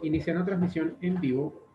Iniciando transmisión en vivo.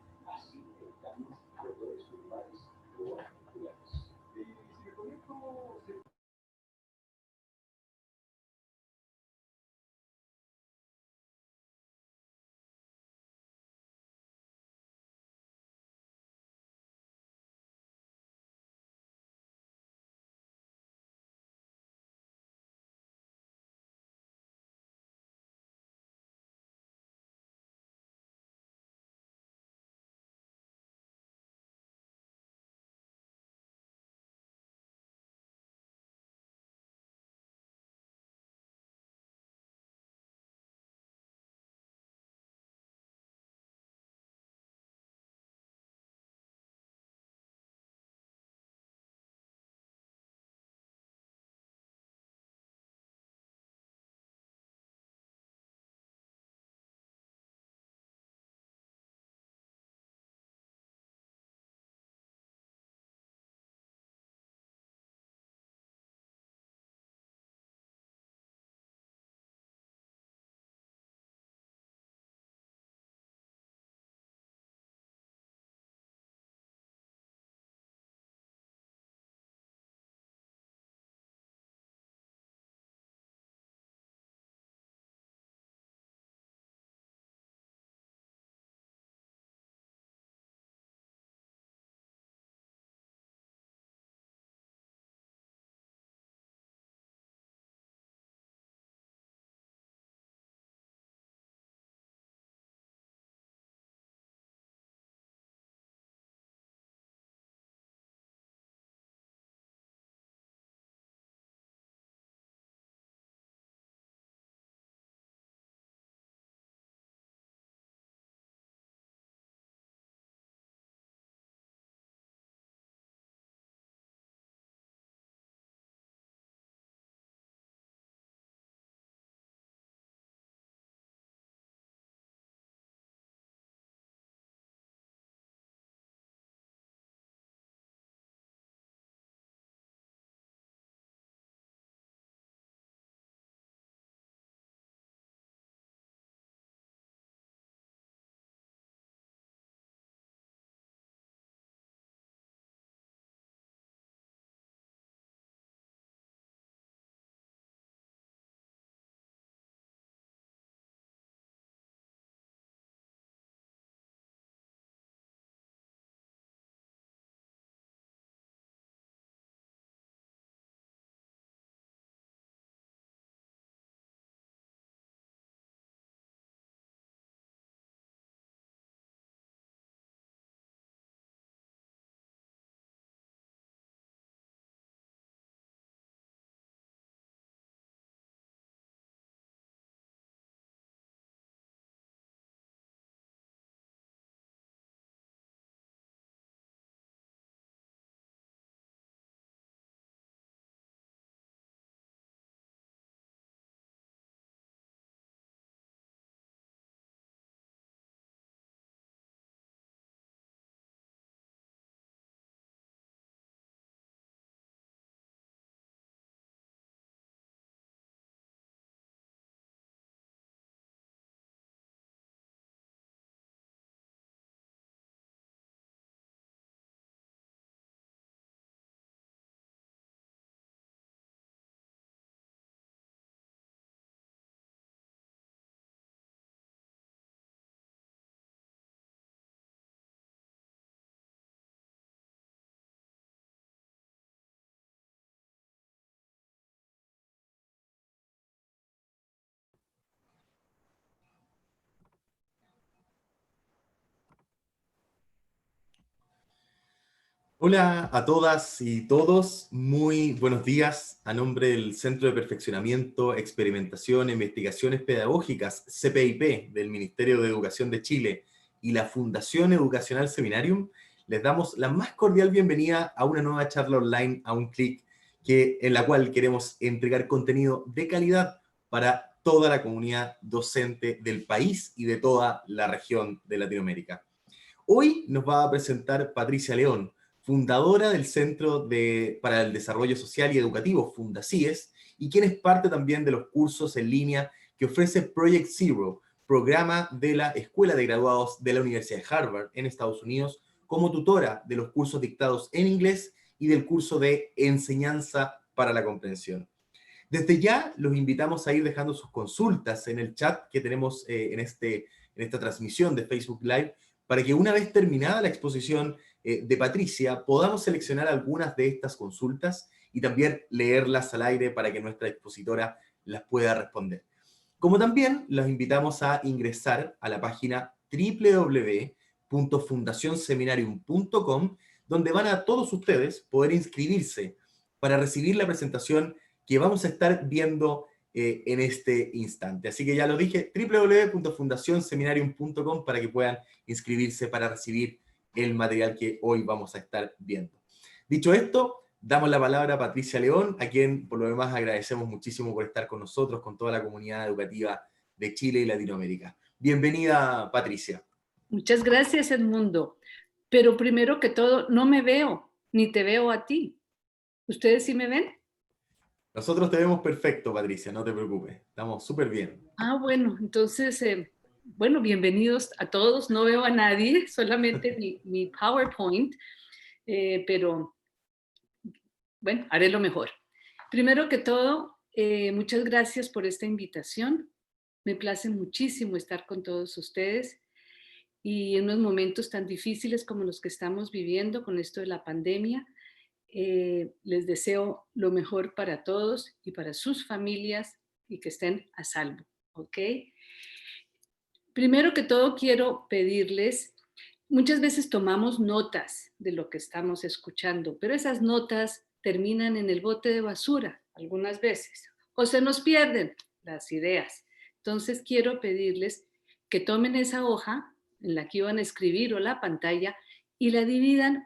Hola a todas y todos, muy buenos días. A nombre del Centro de Perfeccionamiento, Experimentación e Investigaciones Pedagógicas, CPIP, del Ministerio de Educación de Chile y la Fundación Educacional Seminarium, les damos la más cordial bienvenida a una nueva charla online a un clic, en la cual queremos entregar contenido de calidad para toda la comunidad docente del país y de toda la región de Latinoamérica. Hoy nos va a presentar Patricia León, fundadora del para el Desarrollo Social y Educativo, Fundacies, y quien es parte también de los cursos en línea que ofrece Project Zero, programa de la Escuela de Graduados de la Universidad de Harvard en Estados Unidos, como tutora de los cursos dictados en inglés y del curso de Enseñanza para la Comprensión. Desde ya los invitamos a ir dejando sus consultas en el chat que tenemos en esta transmisión de Facebook Live, para que una vez terminada la exposición de Patricia, podamos seleccionar algunas de estas consultas y también leerlas al aire para que nuestra expositora las pueda responder. Como también los invitamos a ingresar a la página www.fundacionseminarium.com, donde van a todos ustedes poder inscribirse para recibir la presentación que vamos a estar viendo en este instante. Así que ya lo dije, www.fundacionseminarium.com, para que puedan inscribirse para recibir el material que hoy vamos a estar viendo. Dicho esto, damos la palabra a Patricia León, a quien por lo demás agradecemos muchísimo por estar con nosotros, con toda la comunidad educativa de Chile y Latinoamérica. Bienvenida, Patricia. Muchas gracias, Edmundo. Pero primero que todo, no me veo, ni te veo a ti. ¿Ustedes sí me ven? Nosotros te vemos perfecto, Patricia, no te preocupes. Estamos súper bien. Ah, bueno, entonces, bueno, bienvenidos a todos. No veo a nadie, solamente mi PowerPoint, pero bueno, haré lo mejor. Primero que todo, muchas gracias por esta invitación. Me place muchísimo estar con todos ustedes y en unos momentos tan difíciles como los que estamos viviendo con esto de la pandemia. Les deseo lo mejor para todos y para sus familias y que estén a salvo, ¿ok? Primero que todo quiero pedirles, muchas veces tomamos notas de lo que estamos escuchando, pero esas notas terminan en el bote de basura algunas veces o se nos pierden las ideas. Entonces quiero pedirles que tomen esa hoja en la que iban a escribir o la pantalla y la dividan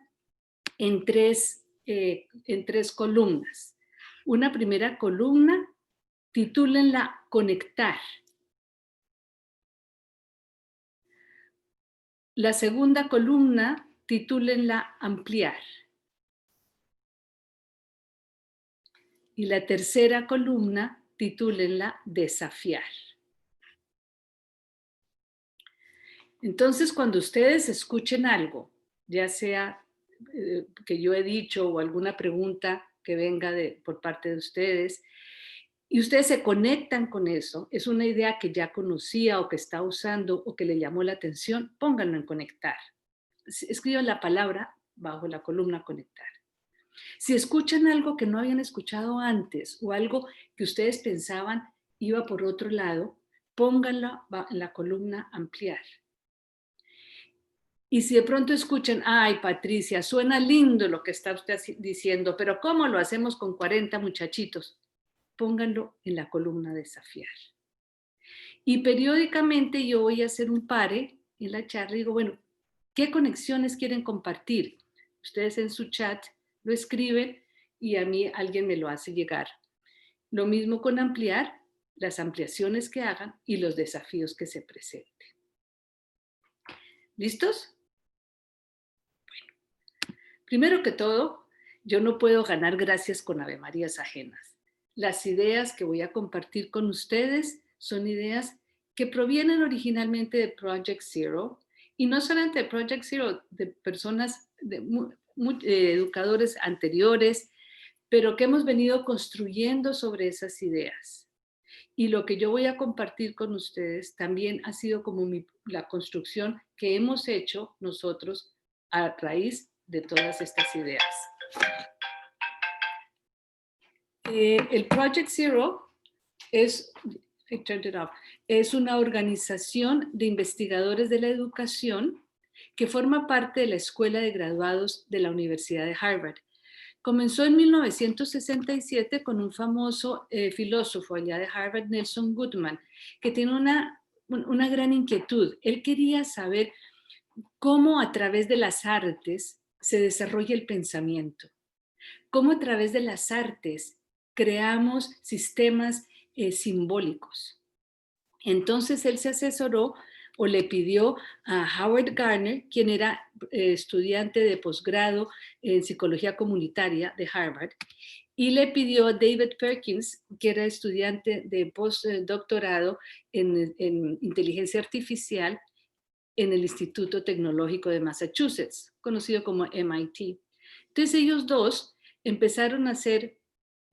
en tres columnas. Una primera columna, titúlenla Conectar. La segunda columna, titúlenla Ampliar. Y la tercera columna, titúlenla Desafiar. Entonces, cuando ustedes escuchen algo, ya sea que yo he dicho o alguna pregunta que venga por parte de ustedes, y ustedes se conectan con eso, es una idea que ya conocía o que está usando o que le llamó la atención, pónganlo en conectar. Escriban la palabra bajo la columna conectar. Si escuchan algo que no habían escuchado antes o algo que ustedes pensaban iba por otro lado, pónganlo en la columna ampliar. Y si de pronto escuchan, ay, Patricia, suena lindo lo que está usted diciendo, pero ¿cómo lo hacemos con 40 muchachitos? Pónganlo en la columna desafiar. Y periódicamente yo voy a hacer un pare en la charla y digo, bueno, ¿qué conexiones quieren compartir? Ustedes en su chat lo escriben y a mí alguien me lo hace llegar. Lo mismo con ampliar, las ampliaciones que hagan y los desafíos que se presenten. ¿Listos? Primero que todo, yo no puedo ganar gracias con avemarías ajenas. Las ideas que voy a compartir con ustedes son ideas que provienen originalmente de Project Zero, y no solamente de Project Zero, de personas, de educadores anteriores, pero que hemos venido construyendo sobre esas ideas. Y lo que yo voy a compartir con ustedes también ha sido como la construcción que hemos hecho nosotros a raíz de todas estas ideas. El Project Zero es una organización de investigadores de la educación que forma parte de la Escuela de Graduados de la Universidad de Harvard. Comenzó en 1967 con un famoso filósofo allá de Harvard, Nelson Goodman, que tiene una gran inquietud. Él quería saber cómo a través de las artes se desarrolla el pensamiento, cómo a través de las artes creamos sistemas simbólicos. Entonces él se asesoró o le pidió a Howard Gardner, quien era estudiante de posgrado en psicología comunitaria de Harvard, y le pidió a David Perkins, que era estudiante de postdoctorado en inteligencia artificial en el Instituto Tecnológico de Massachusetts, conocido como MIT. Entonces ellos dos empezaron a hacer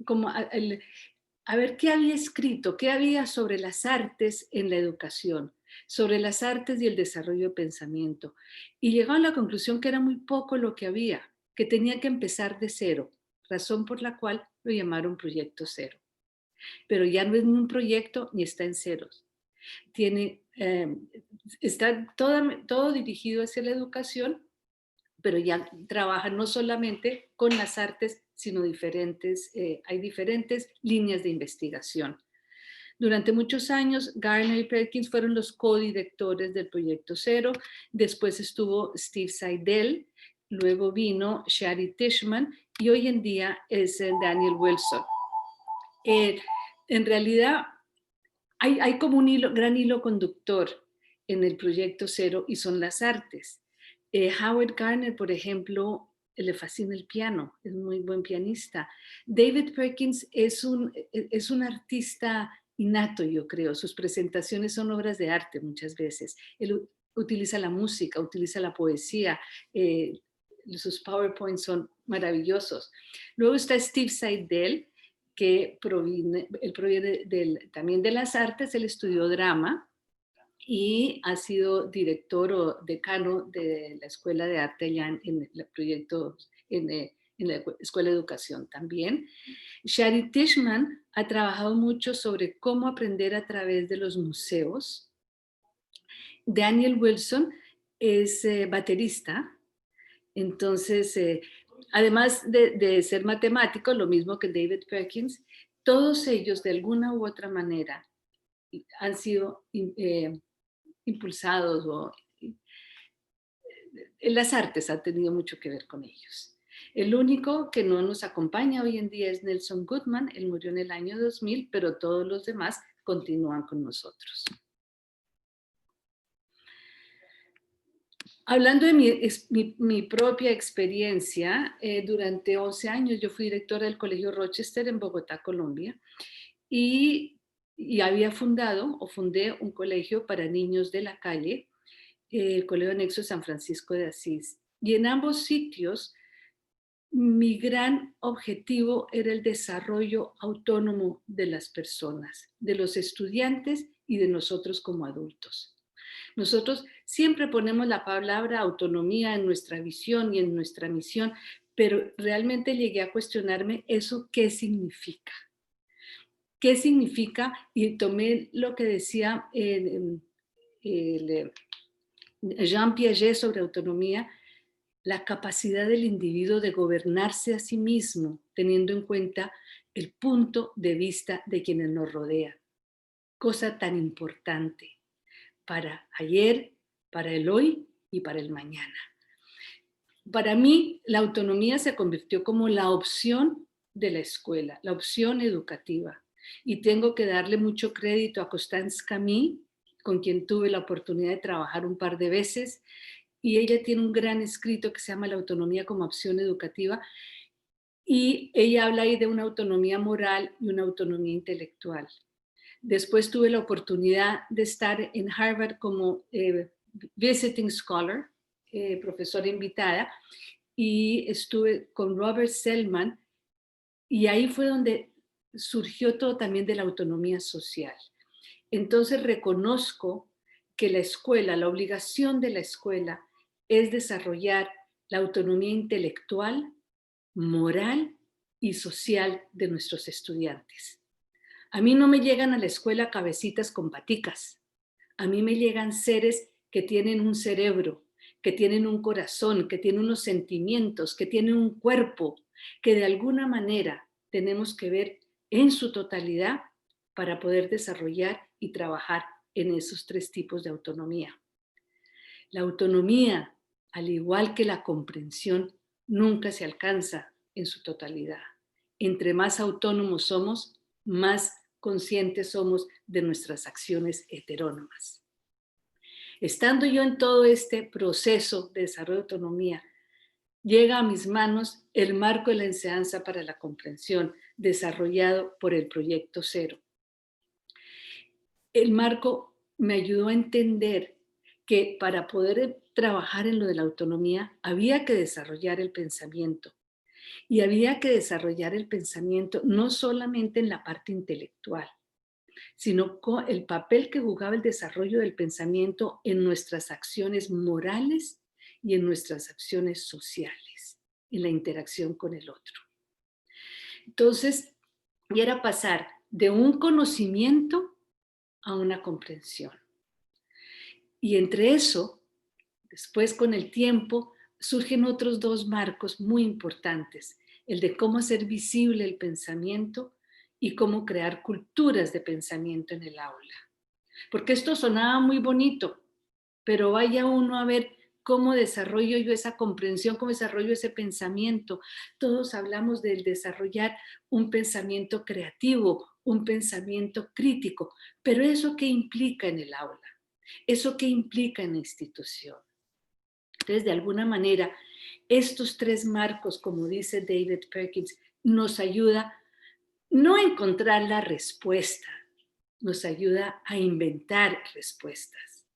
como a ver qué había escrito, qué había sobre las artes en la educación, sobre las artes y el desarrollo de pensamiento. Y llegaron a la conclusión que era muy poco lo que había, que tenía que empezar de cero, razón por la cual lo llamaron Proyecto Cero. Pero ya no es ni un proyecto ni está en ceros. Está todo dirigido hacia la educación, pero ya trabaja no solamente con las artes, sino hay diferentes líneas de investigación. Durante muchos años, Garner y Perkins fueron los codirectores del Proyecto Cero. Después estuvo Steve Seidel, luego vino Shari Tishman y hoy en día es Daniel Wilson. En realidad, hay como un gran hilo conductor en el Proyecto Cero y son las artes. Howard Gardner, por ejemplo, le fascina el piano, es muy buen pianista. David Perkins es un artista innato, yo creo. Sus presentaciones son obras de arte muchas veces. Él utiliza la música, utiliza la poesía, sus PowerPoints son maravillosos. Luego está Steve Seidel, que proviene también de las artes. Él estudió drama y ha sido director o decano de la Escuela de Arte allá en el proyecto, en la Escuela de Educación también. Shari Tishman ha trabajado mucho sobre cómo aprender a través de los museos. Daniel Wilson es baterista, entonces, además de ser matemático, lo mismo que David Perkins, todos ellos de alguna u otra manera han sido impulsados o las artes han tenido mucho que ver con ellos. El único que no nos acompaña hoy en día es Nelson Goodman. Él murió en el año 2000, pero todos los demás continúan con nosotros. Hablando de mi propia experiencia, durante 11 años yo fui directora del Colegio Rochester en Bogotá, Colombia, y había fundé un colegio para niños de la calle, el Colegio Anexo San Francisco de Asís. Y en ambos sitios, mi gran objetivo era el desarrollo autónomo de las personas, de los estudiantes y de nosotros como adultos. Nosotros siempre ponemos la palabra autonomía en nuestra visión y en nuestra misión, pero realmente llegué a cuestionarme eso, ¿qué significa? ¿Qué significa? Y tomé lo que decía Jean Piaget sobre autonomía, la capacidad del individuo de gobernarse a sí mismo, teniendo en cuenta el punto de vista de quienes nos rodean. Cosa tan importante para ayer, para el hoy y para el mañana. Para mí, la autonomía se convirtió como la opción de la escuela, la opción educativa. Y tengo que darle mucho crédito a Constance Camille, con quien tuve la oportunidad de trabajar un par de veces, y ella tiene un gran escrito que se llama La autonomía como opción educativa, y ella habla ahí de una autonomía moral y una autonomía intelectual. Después tuve la oportunidad de estar en Harvard como visiting scholar, profesora invitada, y estuve con Robert Selman, y ahí fue donde surgió todo también de la autonomía social. Entonces reconozco que la escuela, la obligación de la escuela es desarrollar la autonomía intelectual, moral y social de nuestros estudiantes. A mí no me llegan a la escuela cabecitas con paticas. A mí me llegan seres que tienen un cerebro, que tienen un corazón, que tienen unos sentimientos, que tienen un cuerpo, que de alguna manera tenemos que ver en su totalidad para poder desarrollar y trabajar en esos 3 tipos de autonomía. La autonomía, al igual que la comprensión, nunca se alcanza en su totalidad. Entre más autónomos somos, más conscientes somos de nuestras acciones heterónomas. Estando yo en todo este proceso de desarrollo de autonomía, llega a mis manos el marco de la enseñanza para la comprensión, desarrollado por el Proyecto Cero. El marco me ayudó a entender que para poder trabajar en lo de la autonomía había que desarrollar el pensamiento. Y había que desarrollar el pensamiento no solamente en la parte intelectual, sino con el papel que jugaba el desarrollo del pensamiento en nuestras acciones morales y en nuestras acciones sociales, en la interacción con el otro. Entonces, y era pasar de un conocimiento a una comprensión. Y entre eso, después con el tiempo, surgen otros dos marcos muy importantes, el de cómo hacer visible el pensamiento y cómo crear culturas de pensamiento en el aula. Porque esto sonaba muy bonito, pero vaya uno a ver cómo desarrollo yo esa comprensión, cómo desarrollo ese pensamiento. Todos hablamos del desarrollar un pensamiento creativo, un pensamiento crítico, pero ¿eso qué implica en el aula? ¿Eso qué implica en la institución? Entonces, de alguna manera, estos tres marcos, como dice David Perkins, nos ayuda no a encontrar la respuesta, nos ayuda a inventar respuestas.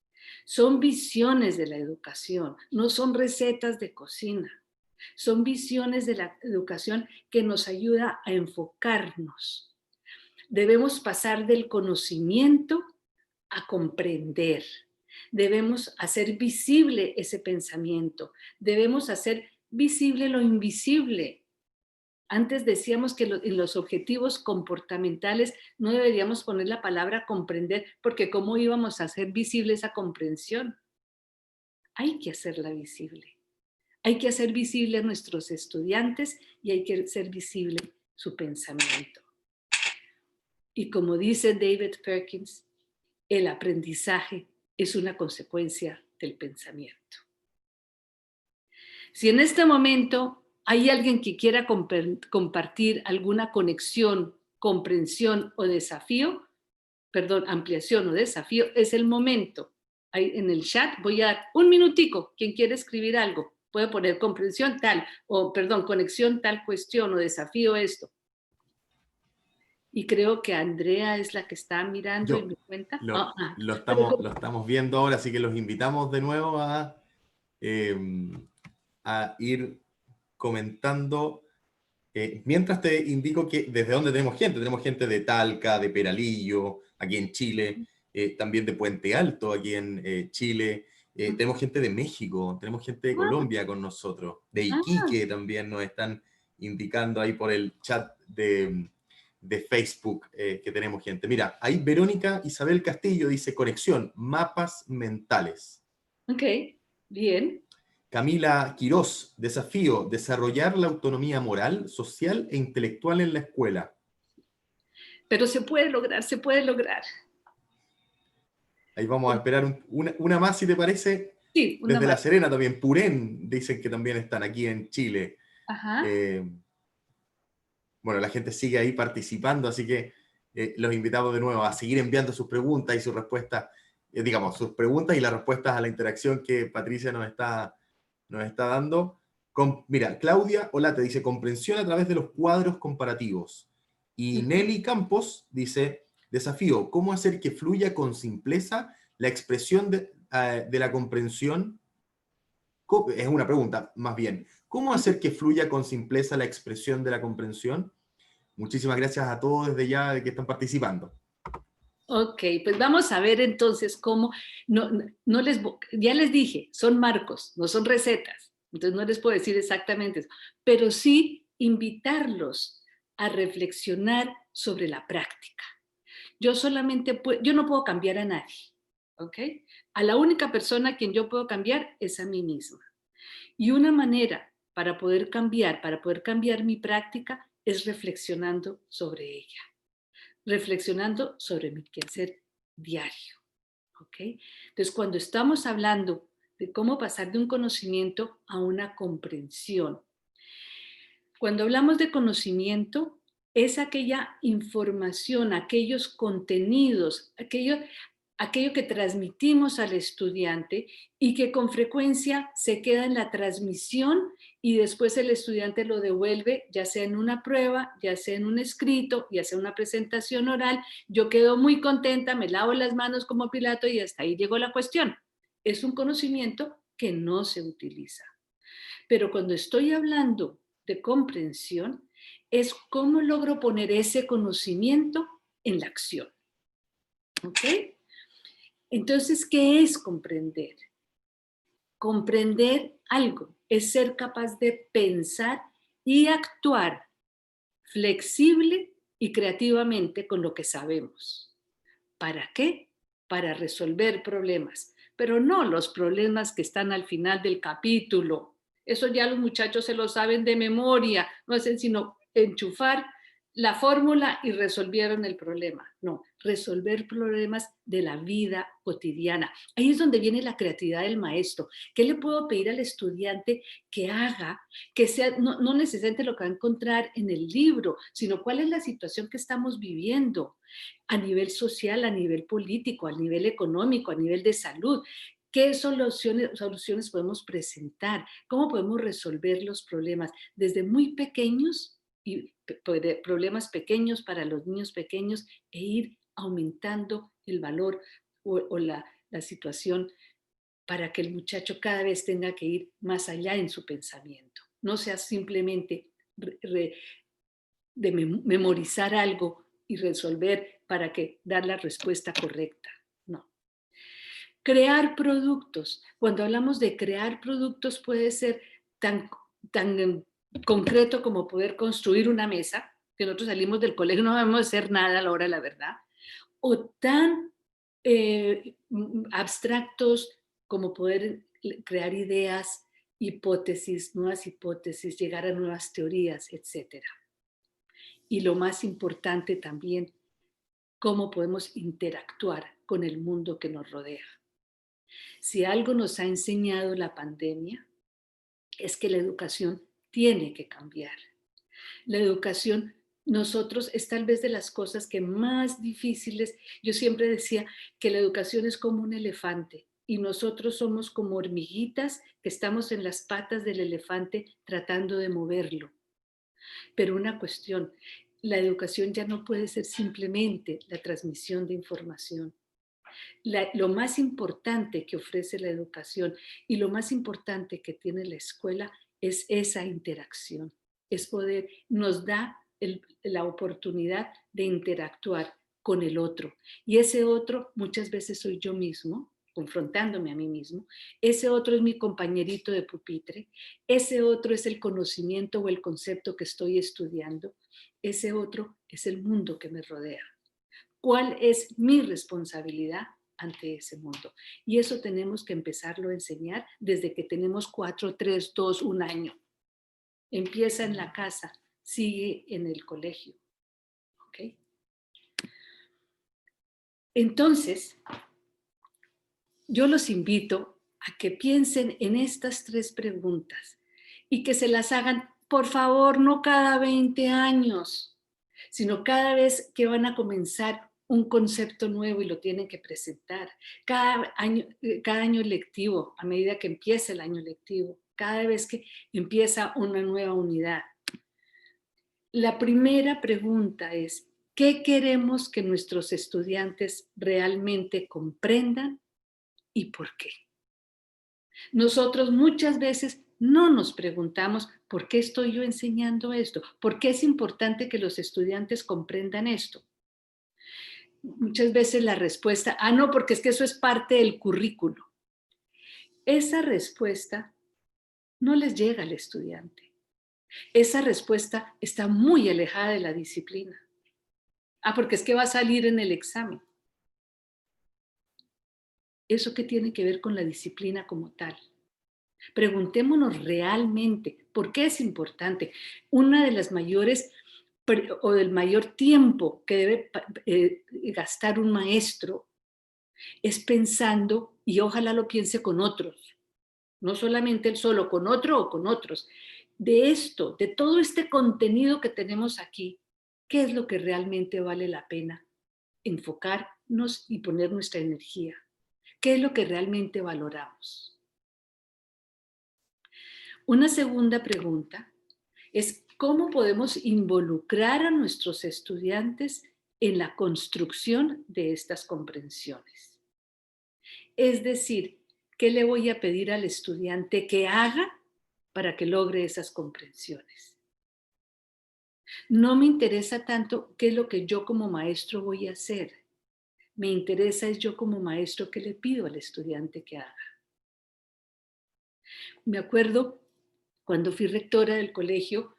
Son visiones de la educación, no son recetas de cocina. Son visiones de la educación que nos ayuda a enfocarnos. Debemos pasar del conocimiento a comprender. Debemos hacer visible ese pensamiento. Debemos hacer visible lo invisible. Antes decíamos que en los objetivos comportamentales no deberíamos poner la palabra comprender, porque ¿cómo íbamos a hacer visible esa comprensión? Hay que hacerla visible. Hay que hacer visible a nuestros estudiantes y hay que hacer visible su pensamiento. Y como dice David Perkins, el aprendizaje es una consecuencia del pensamiento. Si en este momento hay alguien que quiera compartir alguna conexión, comprensión o desafío, ampliación o desafío, es el momento. Ahí en el chat voy a dar un minutico. Quien quiere escribir algo, puede poner comprensión tal, conexión tal cuestión o desafío esto. Y creo que Andrea es la que está mirando y me cuenta. Lo estamos viendo ahora, así que los invitamos de nuevo a ir comentando. Mientras te indico que desde dónde tenemos gente de Talca, de Peralillo, aquí en Chile, también de Puente Alto, aquí en Chile, tenemos gente de México, tenemos gente de Colombia con nosotros, de Iquique también nos están indicando ahí por el chat de Facebook que tenemos gente. Mira, ahí Verónica Isabel Castillo dice conexión, mapas mentales. Ok, bien. Camila Quirós, desafío, desarrollar la autonomía moral, social e intelectual en la escuela. Pero se puede lograr, se puede lograr. Ahí vamos a esperar una más, si te parece. Sí, una desde más. La Serena también, Purén, dicen que también están aquí en Chile. Ajá. Bueno, la gente sigue ahí participando, así que los invitamos de nuevo a seguir enviando sus preguntas y sus respuestas, sus preguntas y las respuestas a la interacción que Patricia nos está dando. Mira, Claudia, hola, te dice comprensión a través de los cuadros comparativos. Y Nelly Campos dice, desafío, ¿cómo hacer que fluya con simpleza la expresión de la comprensión? Es una pregunta, más bien. ¿Cómo hacer que fluya con simpleza la expresión de la comprensión? Muchísimas gracias a todos desde ya de que están participando. Ok, pues vamos a ver entonces cómo, ya les dije, son marcos, no son recetas, entonces no les puedo decir exactamente eso, pero sí invitarlos a reflexionar sobre la práctica. Yo no puedo cambiar a nadie, ¿ok? A la única persona a quien yo puedo cambiar es a mí misma. Y una manera para poder cambiar mi práctica es reflexionando sobre ella. Reflexionando sobre mi quehacer diario. ¿Ok? Entonces, cuando estamos hablando de cómo pasar de un conocimiento a una comprensión, cuando hablamos de conocimiento, es aquella información, aquellos contenidos, aquello que transmitimos al estudiante y que con frecuencia se queda en la transmisión y después el estudiante lo devuelve, ya sea en una prueba, ya sea en un escrito, ya sea una presentación oral. Yo quedo muy contenta, me lavo las manos como Pilato y hasta ahí llegó la cuestión. Es un conocimiento que no se utiliza. Pero cuando estoy hablando de comprensión, es cómo logro poner ese conocimiento en la acción. ¿Ok? Entonces, ¿qué es comprender? Comprender algo es ser capaz de pensar y actuar flexible y creativamente con lo que sabemos. ¿Para qué? Para resolver problemas, pero no los problemas que están al final del capítulo. Eso ya los muchachos se lo saben de memoria, no hacen sino enchufar la fórmula y resolvieron el problema. No, resolver problemas de la vida cotidiana. Ahí es donde viene la creatividad del maestro. ¿Qué le puedo pedir al estudiante que haga? Que sea, no necesariamente lo que va a encontrar en el libro, sino cuál es la situación que estamos viviendo a nivel social, a nivel político, a nivel económico, a nivel de salud. ¿Qué soluciones podemos presentar? ¿Cómo podemos resolver los problemas desde muy pequeños y problemas pequeños para los niños pequeños e ir aumentando el valor o la situación para que el muchacho cada vez tenga que ir más allá en su pensamiento? No sea simplemente de memorizar algo y resolver para que dar la respuesta correcta. No. Crear productos. Cuando hablamos de crear productos puede ser tan concreto como poder construir una mesa, que nosotros salimos del colegio no sabemos hacer nada a la hora de la verdad, o tan abstractos como poder crear ideas, hipótesis, nuevas hipótesis, llegar a nuevas teorías, etc. Y lo más importante también, cómo podemos interactuar con el mundo que nos rodea. Si algo nos ha enseñado la pandemia, es que la educación tiene que cambiar. La educación, nosotros, es tal vez de las cosas que más difíciles. Yo siempre decía que la educación es como un elefante y nosotros somos como hormiguitas que estamos en las patas del elefante tratando de moverlo. Pero una cuestión, la educación ya no puede ser simplemente la transmisión de información. Lo más importante que ofrece la educación y lo más importante que tiene la escuela es esa interacción. Es poder, nos da la oportunidad de interactuar con el otro. Y ese otro muchas veces soy yo mismo, confrontándome a mí mismo. Ese otro es mi compañerito de pupitre. Ese otro es el conocimiento o el concepto que estoy estudiando. Ese otro es el mundo que me rodea. ¿Cuál es mi responsabilidad ante ese mundo? Y eso tenemos que empezarlo a enseñar desde que tenemos 4, 3, 2, 1 año. Empieza en la casa, sigue en el colegio. ¿Ok? Entonces, yo los invito a que piensen en estas 3 preguntas y que se las hagan, por favor, no cada 20 años, sino cada vez que van a comenzar un concepto nuevo y lo tienen que presentar. Cada año lectivo, a medida que empieza el año lectivo, cada vez que empieza una nueva unidad. La primera pregunta es, ¿qué queremos que nuestros estudiantes realmente comprendan y por qué? Nosotros muchas veces no nos preguntamos por qué estoy yo enseñando esto, por qué es importante que los estudiantes comprendan esto. Muchas veces la respuesta, no, porque es que eso es parte del currículo. Esa respuesta no les llega al estudiante. Esa respuesta está muy alejada de la disciplina. Porque es que va a salir en el examen. ¿Eso qué tiene que ver con la disciplina como tal? Preguntémonos realmente por qué es importante. Una de las mayores o del mayor tiempo que debe gastar un maestro es pensando, y ojalá lo piense con otros, no solamente él solo, con otro o con otros, de esto, de todo este contenido que tenemos aquí, ¿qué es lo que realmente vale la pena enfocar enfocarnos y poner nuestra energía. ¿Qué es lo que realmente valoramos? Una segunda pregunta es cómo podemos involucrar a nuestros estudiantes en la construcción de estas comprensiones. Es decir, ¿qué le voy a pedir al estudiante que haga para que logre esas comprensiones? No me interesa tanto qué es lo que yo como maestro voy a hacer. Me interesa es yo como maestro qué le pido al estudiante que haga. Me acuerdo cuando fui rectora del colegio,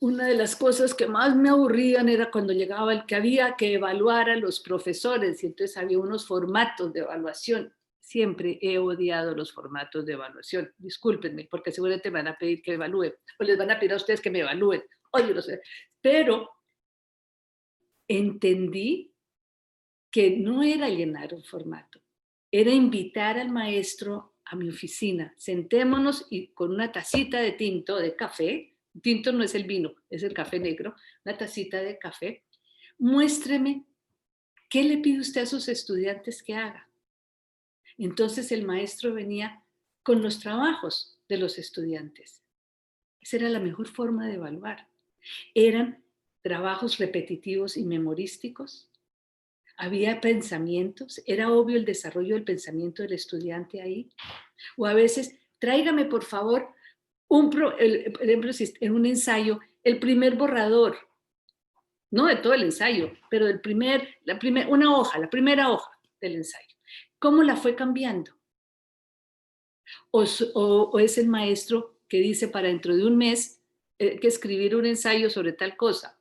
una de las cosas que más me aburrían era cuando llegaba el que había que evaluar a los profesores y entonces había unos formatos de evaluación. Siempre he odiado los formatos de evaluación. Discúlpenme, porque seguramente me van a pedir que evalúe o les van a pedir a ustedes que me evalúen. Oye, no sé. Pero entendí que no era llenar un formato, era invitar al maestro a mi oficina. Sentémonos y con una tacita de tinto, de café, tinto no es el vino, es el café negro, una tacita de café, muéstreme qué le pide usted a sus estudiantes que haga. Entonces el maestro venía con los trabajos de los estudiantes. Esa era la mejor forma de evaluar. Eran trabajos repetitivos y memorísticos. Había pensamientos, era obvio el desarrollo del pensamiento del estudiante ahí. O a veces, tráigame por favor, por ejemplo, si en un ensayo, el primer borrador, no de todo el ensayo, pero del una hoja, la primera hoja del ensayo. ¿Cómo la fue cambiando? O es el maestro que dice para dentro de un mes que escribir un ensayo sobre tal cosa.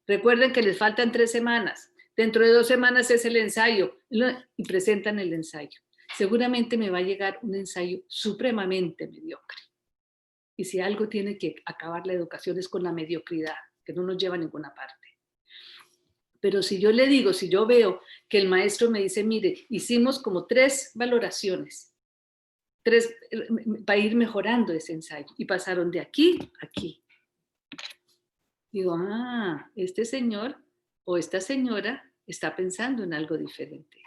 Recuerden que les faltan 3 semanas. Dentro de 2 semanas es el ensayo y presentan el ensayo. Seguramente me va a llegar un ensayo supremamente mediocre. Y si algo tiene que acabar la educación es con la mediocridad, que no nos lleva a ninguna parte. Pero si yo le digo, si yo veo que el maestro me dice, mire, hicimos como 3 valoraciones, 3 para ir mejorando ese ensayo, y pasaron de aquí a aquí. Digo, este señor o esta señora está pensando en algo diferente.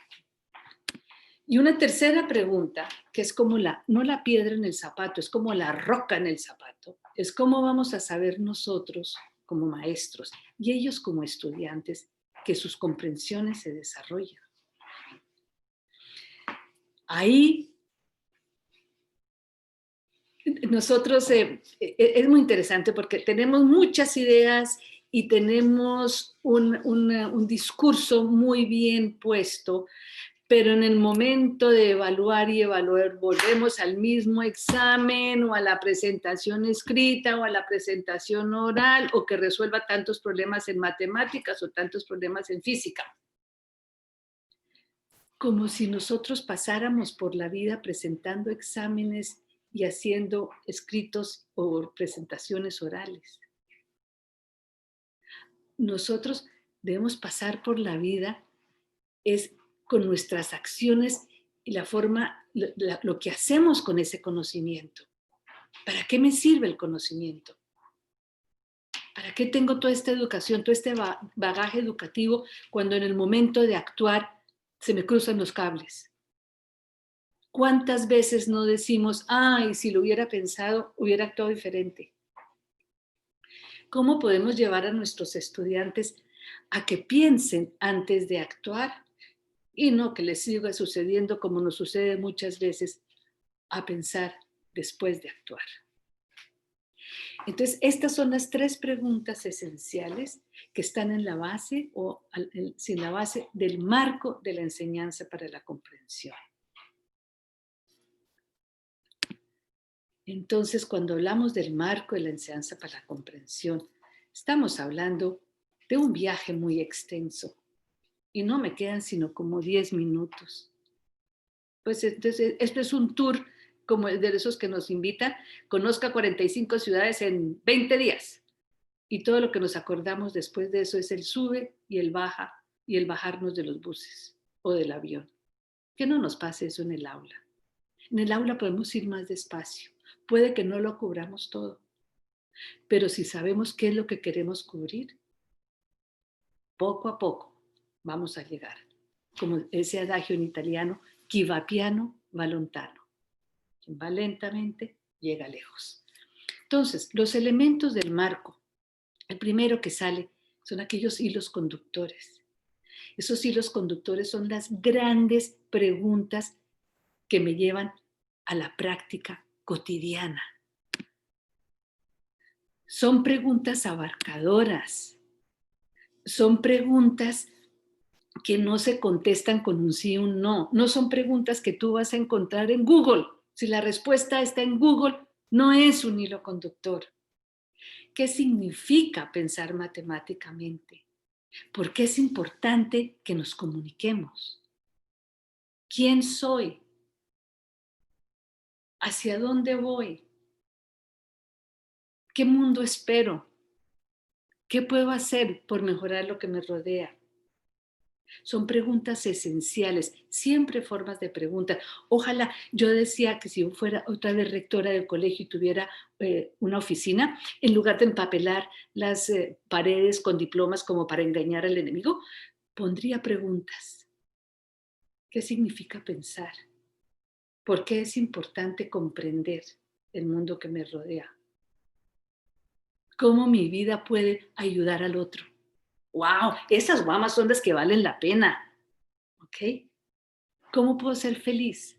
Y una tercera pregunta, que es como no la piedra en el zapato, es como la roca en el zapato, es cómo vamos a saber nosotros como maestros y ellos como estudiantes que sus comprensiones se desarrollan. Ahí nosotros, es muy interesante porque tenemos muchas ideas y tenemos un discurso muy bien puesto, pero en el momento de evaluar y evaluar volvemos al mismo examen o a la presentación escrita o a la presentación oral o que resuelva tantos problemas en matemáticas o tantos problemas en física. Como si nosotros pasáramos por la vida presentando exámenes y haciendo escritos o presentaciones orales. Nosotros debemos pasar por la vida es con nuestras acciones y la forma, lo que hacemos con ese conocimiento. ¿Para qué me sirve el conocimiento? ¿Para qué tengo toda esta educación, todo este bagaje educativo cuando en el momento de actuar se me cruzan los cables? ¿Cuántas veces no decimos, ay, si lo hubiera pensado, hubiera actuado diferente? ¿Cómo podemos llevar a nuestros estudiantes a que piensen antes de actuar y no que les siga sucediendo como nos sucede muchas veces a pensar después de actuar? Entonces, estas son las 3 preguntas esenciales que están en la base o sin la base del marco de la enseñanza para la comprensión. Entonces, cuando hablamos del marco de la enseñanza para la comprensión, estamos hablando de un viaje muy extenso y no me quedan sino como 10 minutos. Pues entonces, esto es un tour como de esos que nos invitan, conozca 45 ciudades en 20 días. Y todo lo que nos acordamos después de eso es el sube y el baja y el bajarnos de los buses o del avión. Que no nos pase eso en el aula. En el aula podemos ir más despacio. Puede que no lo cubramos todo, pero si sabemos qué es lo que queremos cubrir, poco a poco vamos a llegar. como ese adagio en italiano, chi va piano va lontano. Quien va lentamente llega lejos. Entonces, los elementos del marco, el primero que sale son aquellos hilos conductores. Esos hilos conductores son las grandes preguntas que me llevan a la práctica cotidiana. Son preguntas abarcadoras. Son preguntas que no se contestan con un sí o un no. No son preguntas que tú vas a encontrar en Google. Si la respuesta está en Google, no es un hilo conductor. ¿Qué significa pensar matemáticamente? ¿Por qué es importante que nos comuniquemos? ¿Quién soy? ¿Hacia dónde voy? ¿Qué mundo espero? ¿Qué puedo hacer por mejorar lo que me rodea? Son preguntas esenciales, siempre formas de preguntas. Ojalá, yo decía que si yo fuera otra vez rectora del colegio y tuviera una oficina, en lugar de empapelar las paredes con diplomas como para engañar al enemigo, pondría preguntas. ¿Qué significa pensar? ¿Por qué es importante comprender el mundo que me rodea? ¿Cómo mi vida puede ayudar al otro? ¡Wow! Esas guamas son las que valen la pena. ¿Ok? ¿Cómo puedo ser feliz?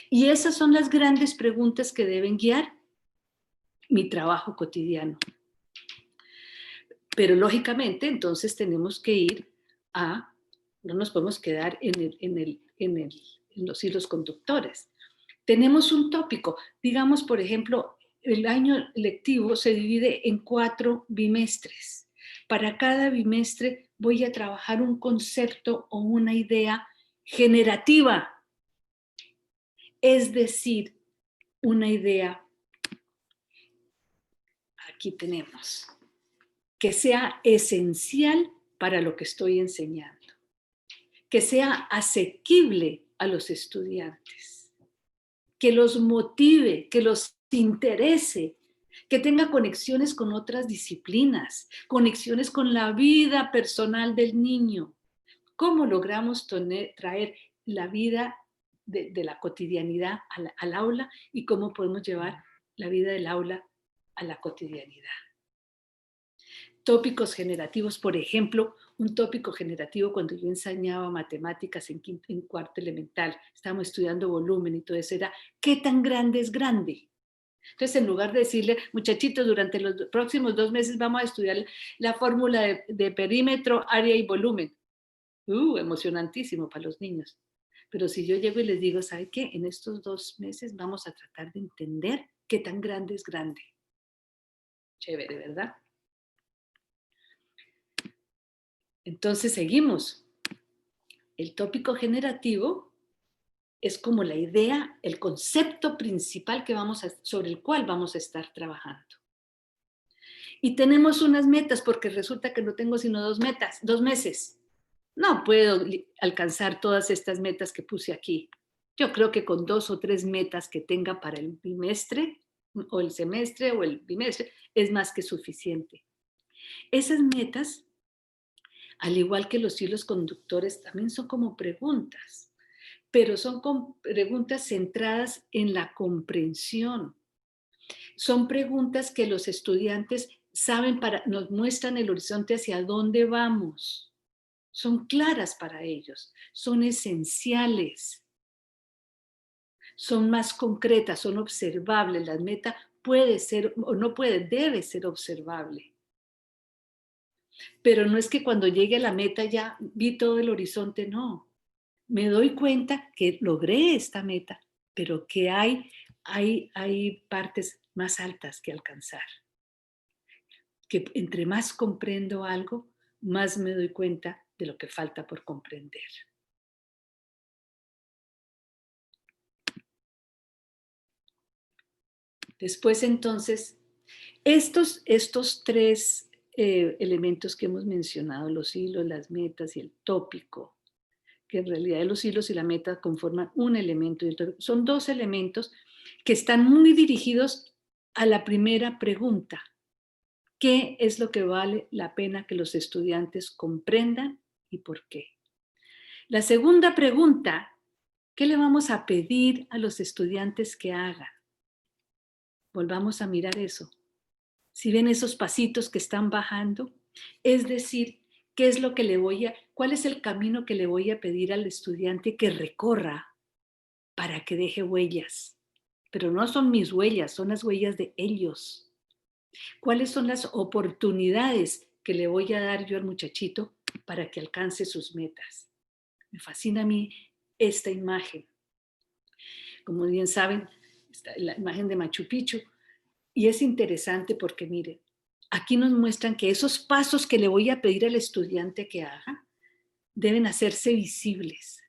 Y esas son las grandes preguntas que deben guiar mi trabajo cotidiano. Pero lógicamente, entonces tenemos que ir a, no nos podemos quedar en los hilos conductores. Tenemos un tópico. Digamos, por ejemplo, el año lectivo se divide en 4 bimestres. Para cada bimestre voy a trabajar un concepto o una idea generativa. Es decir, una idea, aquí tenemos, que sea esencial para lo que estoy enseñando, que sea asequible a los estudiantes, que los motive, que los interese, que tenga conexiones con otras disciplinas, conexiones con la vida personal del niño. ¿Cómo logramos traer la vida de la cotidianidad al aula y cómo podemos llevar la vida del aula a la cotidianidad? Tópicos generativos, por ejemplo, un tópico generativo cuando yo enseñaba matemáticas en cuarto elemental, estábamos estudiando volumen y todo eso, era ¿qué tan grande es grande? Entonces, en lugar de decirle, muchachitos, durante los próximos 2 meses vamos a estudiar la fórmula de perímetro, área y volumen. Emocionantísimo para los niños. Pero si yo llego y les digo, ¿sabe qué? En estos 2 meses vamos a tratar de entender qué tan grande es grande. Chévere, ¿verdad? Entonces seguimos. El tópico generativo es como la idea, el concepto principal sobre el cual vamos a estar trabajando. Y tenemos unas metas porque resulta que no tengo sino 2 meses. No puedo alcanzar todas estas metas que puse aquí. Yo creo que con 2 o 3 metas que tenga para el bimestre, o el semestre, o el bimestre, es más que suficiente. Esas metas, al igual que los hilos conductores, también son como preguntas, pero son preguntas centradas en la comprensión. Son preguntas que los estudiantes saben, nos muestran el horizonte hacia dónde vamos. Son claras para ellos, son esenciales, son más concretas, son observables. La meta puede ser, o no puede, debe ser observable. Pero no es que cuando llegue a la meta ya vi todo el horizonte, no. Me doy cuenta que logré esta meta, pero que hay partes más altas que alcanzar. Que entre más comprendo algo, más me doy cuenta de lo que falta por comprender. Después, entonces, estos 3 elementos que hemos mencionado, los hilos, las metas y el tópico, que en realidad los hilos y la meta conforman un elemento, son 2 elementos que están muy dirigidos a la primera pregunta. ¿Qué es lo que vale la pena que los estudiantes comprendan y por qué? La segunda pregunta, ¿qué le vamos a pedir a los estudiantes que hagan? Volvamos a mirar eso. Si ven esos pasitos que están bajando, es decir, ¿qué es lo que cuál es el camino que le voy a pedir al estudiante que recorra para que deje huellas? Pero no son mis huellas, son las huellas de ellos. ¿Cuáles son las oportunidades que le voy a dar yo al muchachito para que alcance sus metas? Me fascina a mí esta imagen. Como bien saben, está la imagen de Machu Picchu. Y es interesante porque, miren, aquí nos muestran que esos pasos que le voy a pedir al estudiante que haga deben hacerse visibles.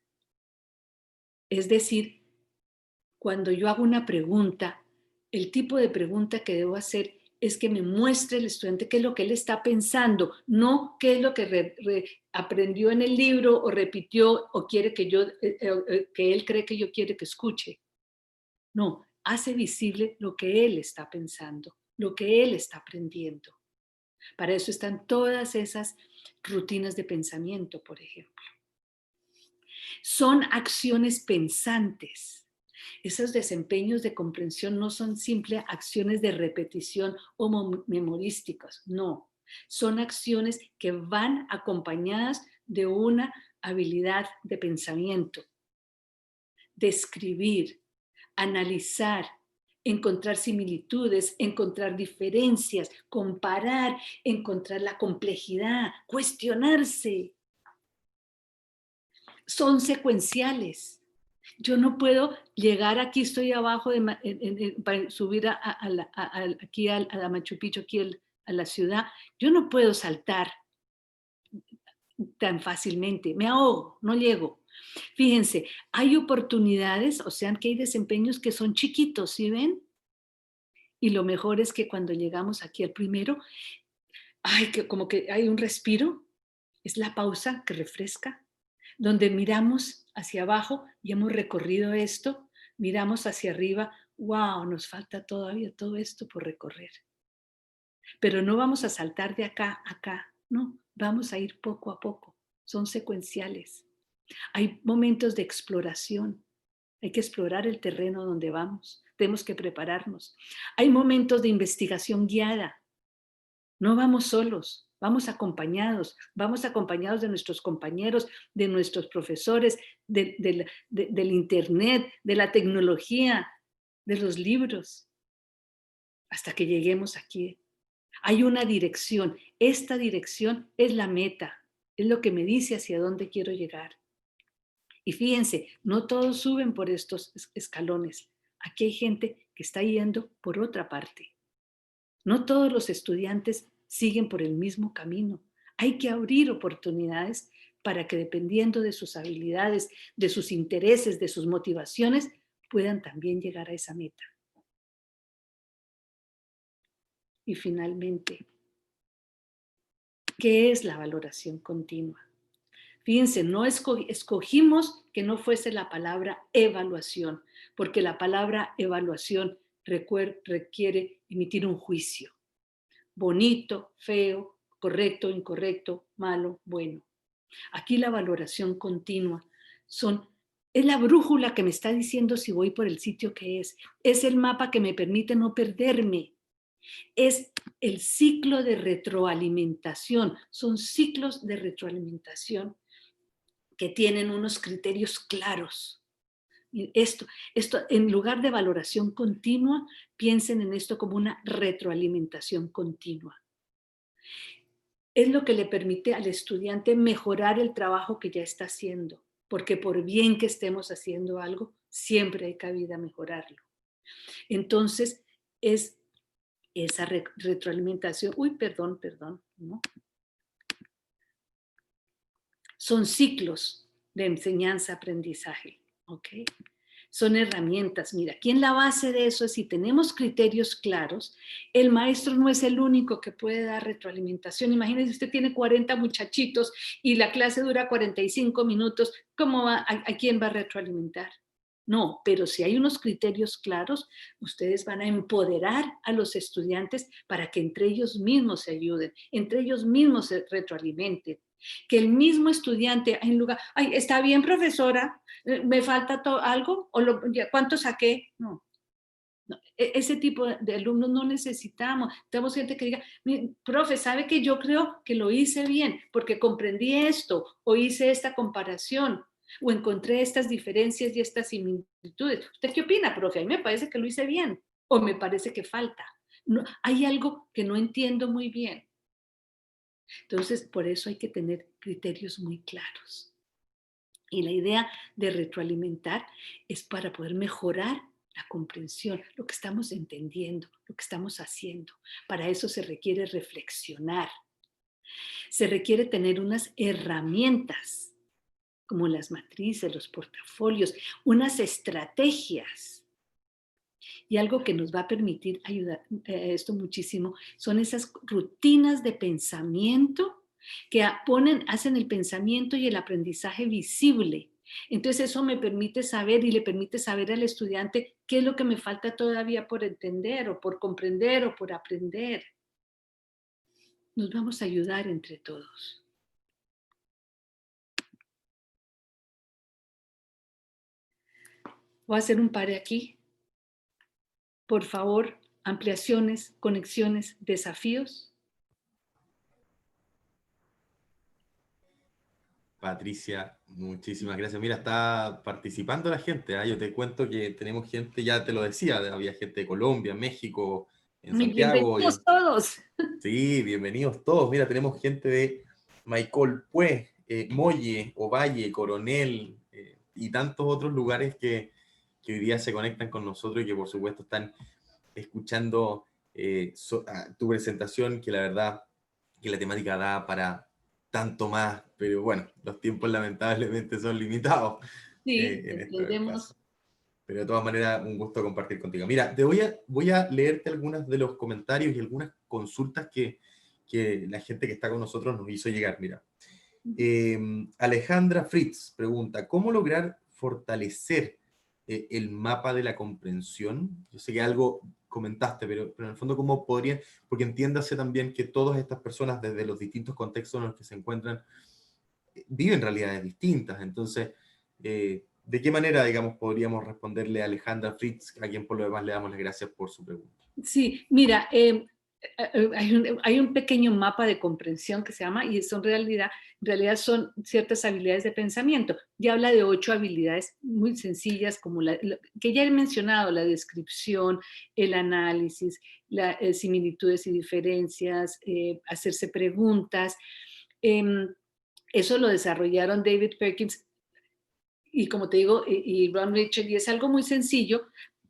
Es decir, cuando yo hago una pregunta, el tipo de pregunta que debo hacer es que me muestre el estudiante qué es lo que él está pensando, no qué es lo que aprendió en el libro o repitió o quiere que él cree que yo quiero que escuche. No, hace visible lo que él está pensando, lo que él está aprendiendo. Para eso están todas esas rutinas de pensamiento, por ejemplo. Son acciones pensantes. Esos desempeños de comprensión no son simples acciones de repetición o memorísticas, no. Son acciones que van acompañadas de una habilidad de pensamiento, de escribir, analizar, encontrar similitudes, encontrar diferencias, comparar, encontrar la complejidad, cuestionarse. Son secuenciales. Yo no puedo llegar aquí, estoy abajo, para subir aquí a la Machu Picchu, aquí a la ciudad. Yo no puedo saltar tan fácilmente, me ahogo, no llego. Fíjense, hay oportunidades, o sea, que hay desempeños que son chiquitos, ¿sí ven? Y lo mejor es que cuando llegamos aquí al primero, como que hay un respiro, es la pausa que refresca, donde miramos hacia abajo y hemos recorrido esto, miramos hacia arriba, wow, nos falta todavía todo esto por recorrer. Pero no vamos a saltar de acá a acá, no, vamos a ir poco a poco, son secuenciales. Hay momentos de exploración, hay que explorar el terreno donde vamos, tenemos que prepararnos. Hay momentos de investigación guiada, no vamos solos, vamos acompañados de nuestros compañeros, de nuestros profesores, del internet, de la tecnología, de los libros, hasta que lleguemos aquí. Hay una dirección, esta dirección es la meta, es lo que me dice hacia dónde quiero llegar. Y fíjense, no todos suben por estos escalones. Aquí hay gente que está yendo por otra parte. No todos los estudiantes siguen por el mismo camino. Hay que abrir oportunidades para que, dependiendo de sus habilidades, de sus intereses, de sus motivaciones, puedan también llegar a esa meta. Y finalmente, ¿qué es la valoración continua? Fíjense, no escogimos que no fuese la palabra evaluación, porque la palabra evaluación requiere emitir un juicio. Bonito, feo, correcto, incorrecto, malo, bueno. Aquí la valoración continua es la brújula que me está diciendo si voy por el sitio que es el mapa que me permite no perderme. Es el ciclo de retroalimentación, son ciclos de retroalimentación que tienen unos criterios claros. Esto, en lugar de valoración continua, piensen en esto como una retroalimentación continua. Es lo que le permite al estudiante mejorar el trabajo que ya está haciendo, porque por bien que estemos haciendo algo, siempre hay cabida a mejorarlo. Entonces, es esa retroalimentación. Perdón, ¿no? Son ciclos de enseñanza-aprendizaje, ¿ok? Son herramientas. Mira, aquí en la base de eso es si tenemos criterios claros, el maestro no es el único que puede dar retroalimentación. Imagínense, usted tiene 40 muchachitos y la clase dura 45 minutos, ¿a quién va a retroalimentar? No, pero si hay unos criterios claros, ustedes van a empoderar a los estudiantes para que entre ellos mismos se ayuden, entre ellos mismos se retroalimenten, Que el mismo estudiante, en lugar, ay, está bien, profesora, me falta algo, o ¿cuánto saqué? No. No, ese tipo de alumnos no necesitamos. Tenemos gente que diga, profe, ¿sabe que yo creo que lo hice bien porque comprendí esto o hice esta comparación o encontré estas diferencias y estas similitudes? ¿Usted qué opina, profe? A mí me parece que lo hice bien o me parece que falta. No, hay algo que no entiendo muy bien. Entonces, por eso hay que tener criterios muy claros. Y la idea de retroalimentar es para poder mejorar la comprensión, lo que estamos entendiendo, lo que estamos haciendo. Para eso se requiere reflexionar. Se requiere tener unas herramientas, como las matrices, los portafolios, unas estrategias. Y algo que nos va a permitir ayudar esto muchísimo son esas rutinas de pensamiento que hacen el pensamiento y el aprendizaje visible. Entonces eso me permite saber y le permite saber al estudiante qué es lo que me falta todavía por entender o por comprender o por aprender. Nos vamos a ayudar entre todos. Voy a hacer un pare aquí. Por favor, ampliaciones, conexiones, desafíos. Patricia, muchísimas gracias. Mira, está participando la gente, ¿ah? Yo te cuento que tenemos gente, ya te lo decía, había gente de Colombia, México, en Santiago. Bienvenidos todos. Sí, bienvenidos todos. Mira, tenemos gente de Maicol-Pué, Molle, Ovalle, Coronel y tantos otros lugares que hoy día se conectan con nosotros y que por supuesto están escuchando tu presentación, que la verdad que la temática da para tanto más, pero bueno, los tiempos lamentablemente son limitados Sí, en este entendemos. caso. Pero de todas maneras, un gusto compartir contigo. Mira, voy a leerte algunos de los comentarios y algunas consultas que la gente que está con nosotros nos hizo llegar. Mira, Alejandra Fritz pregunta, ¿cómo lograr fortalecer el mapa de la comprensión? Yo sé que algo comentaste, pero en el fondo, ¿cómo podrían? Porque entiéndase también que todas estas personas, desde los distintos contextos en los que se encuentran, viven realidades distintas. Entonces, ¿de qué manera, digamos, podríamos responderle a Alejandra Fritz, a quien por lo demás le damos las gracias por su pregunta? Sí, mira, hay un pequeño mapa de comprensión que se llama, y en realidad son ciertas habilidades de pensamiento. Ya habla de 8 habilidades muy sencillas, como que ya he mencionado: la descripción, el análisis, similitudes y diferencias, hacerse preguntas. Eso lo desarrollaron David Perkins y, como te digo, y Ron Richard, y es algo muy sencillo,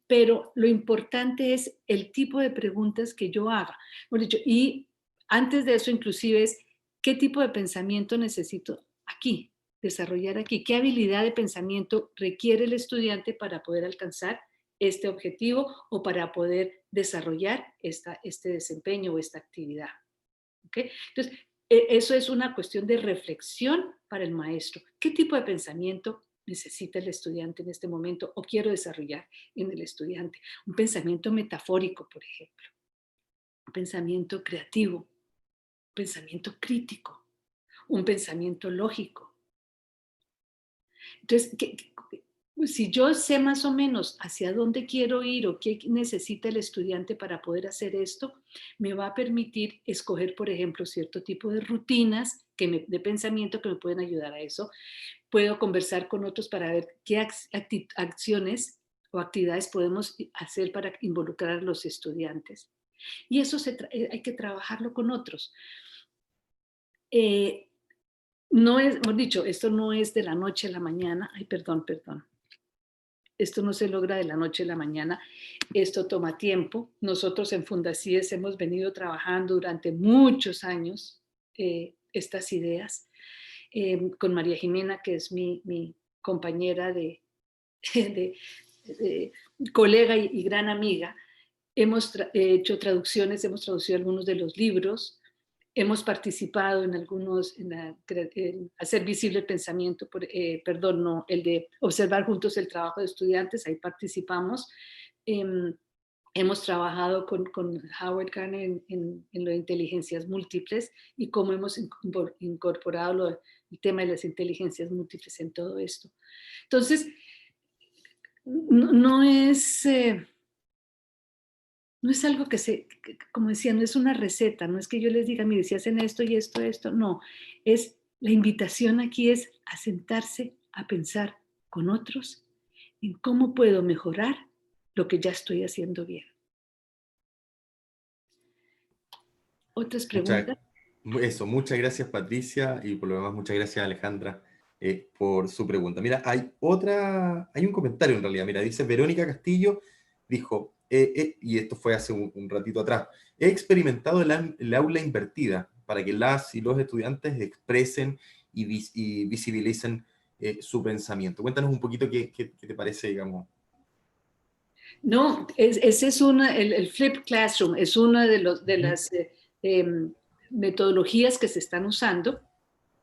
pero lo importante es el tipo de preguntas que yo haga. Hemos dicho, y antes de eso, inclusive, es qué tipo de pensamiento necesito aquí, desarrollar aquí, qué habilidad de pensamiento requiere el estudiante para poder alcanzar este objetivo o para poder desarrollar este desempeño o esta actividad. ¿Okay? Entonces, eso es una cuestión de reflexión para el maestro. ¿Qué tipo de pensamiento necesita el estudiante en este momento o quiero desarrollar en el estudiante? Un pensamiento metafórico, por ejemplo. Un pensamiento creativo. Un pensamiento crítico. Un pensamiento lógico. Entonces, si yo sé más o menos hacia dónde quiero ir o qué necesita el estudiante para poder hacer esto, me va a permitir escoger, por ejemplo, cierto tipo de rutinas de pensamiento que me pueden ayudar a eso. Puedo conversar con otros para ver qué acciones o actividades podemos hacer para involucrar a los estudiantes. Y eso hay que trabajarlo con otros. No es, hemos dicho, esto no es de la noche a la mañana. Ay, perdón. Esto no se logra de la noche a la mañana, esto toma tiempo. Nosotros en Fundacies hemos venido trabajando durante muchos años estas ideas. Con María Jimena, que es mi compañera de colega y gran amiga, hemos hecho traducciones, hemos traducido algunos de los libros, hemos participado en algunos, en hacer visible el pensamiento, el de observar juntos el trabajo de estudiantes, ahí participamos. Hemos trabajado con Howard Gardner en lo de inteligencias múltiples y cómo hemos incorporado el tema de las inteligencias múltiples en todo esto. Entonces, no es algo como decía, no es una receta, no es que yo les diga, mire, si hacen esto y esto, no. La invitación aquí es a sentarse, a pensar con otros en cómo puedo mejorar lo que ya estoy haciendo bien. ¿Otras preguntas? Muchas gracias Patricia y por lo demás muchas gracias Alejandra por su pregunta. Mira, hay un comentario en realidad, mira, dice Verónica Castillo, dijo, y esto fue hace un ratito atrás, he experimentado el aula invertida para que las y los estudiantes expresen y visibilicen su pensamiento. Cuéntanos un poquito qué te parece, digamos. No, ese es el Flipped Classroom, es una de las metodologías que se están usando,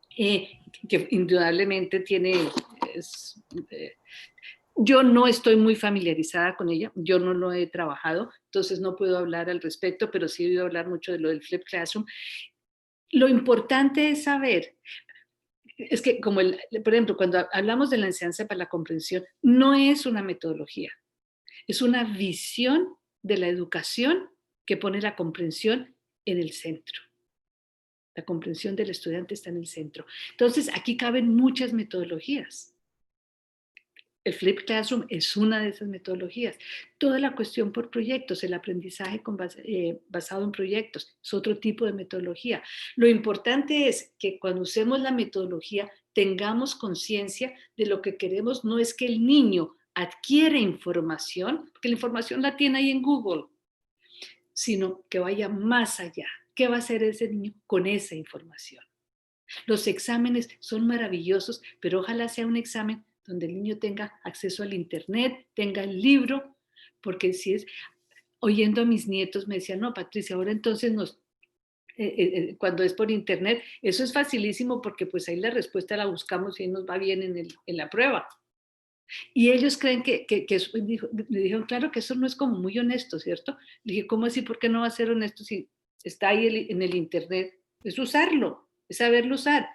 que indudablemente yo no estoy muy familiarizada con ella, yo no lo he trabajado, entonces no puedo hablar al respecto, pero sí he oído hablar mucho de lo del Flipped Classroom. Lo importante es saber, es que por ejemplo, cuando hablamos de la enseñanza para la comprensión, no es una metodología. Es una visión de la educación que pone la comprensión en el centro. La comprensión del estudiante está en el centro. Entonces, aquí caben muchas metodologías. El Flipped Classroom es una de esas metodologías. Toda la cuestión por proyectos, el aprendizaje basado en proyectos, es otro tipo de metodología. Lo importante es que cuando usemos la metodología tengamos conciencia de lo que queremos. No es que el niño adquiere información, porque la información la tiene ahí en Google, sino que vaya más allá. ¿Qué va a hacer ese niño con esa información? Los exámenes son maravillosos, pero ojalá sea un examen donde el niño tenga acceso al internet, tenga el libro, porque oyendo a mis nietos me decían, no, Patricia, ahora entonces cuando es por internet, eso es facilísimo porque pues ahí la respuesta la buscamos y ahí nos va bien en la prueba. Y ellos creen que me dijeron, claro que eso no es como muy honesto, ¿cierto? Le dije, ¿cómo así? ¿Por qué no va a ser honesto si está ahí en el internet? Es usarlo, es saberlo usar.